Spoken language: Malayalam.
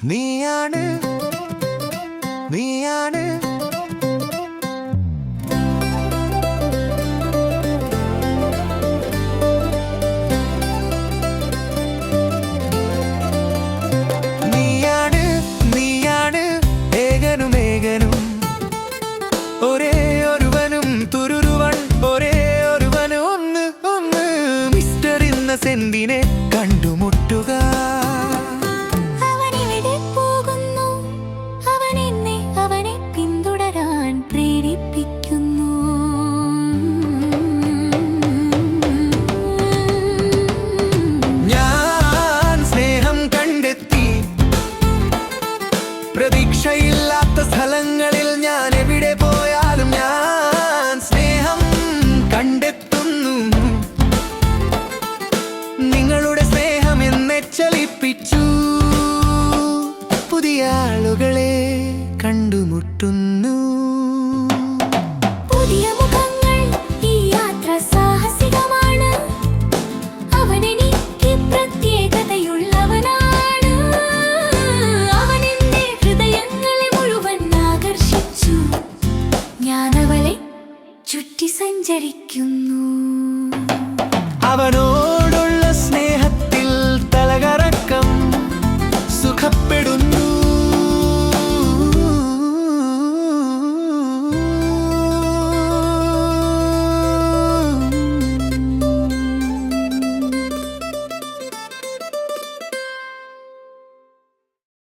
നീയാണ് നീയാണ് നീയാണ് നീയാണ് ഏകനും ഏകനും ഒരേ ഒരുവനും തുരുരുവൻ ഒരേ ഒരുവന് ഒന്ന് ഒന്ന് മിസ്റ്റർ ഇന്നസെന്റിനെ കണ്ടുമുട്ടുക. പ്രതീക്ഷയില്ലാത്ത സ്ഥലങ്ങളിൽ ഞാൻ എവിടെ പോയാലും ഞാൻ സ്നേഹം കണ്ടെത്തുന്നു. നിങ്ങളുടെ സ്നേഹം എന്നെ ചലിപ്പിച്ചു. പുതിയ ആളുകളെ കണ്ടുമുട്ടുന്നു. ചുറ്റി സഞ്ചരിക്കുന്നു. അവനോ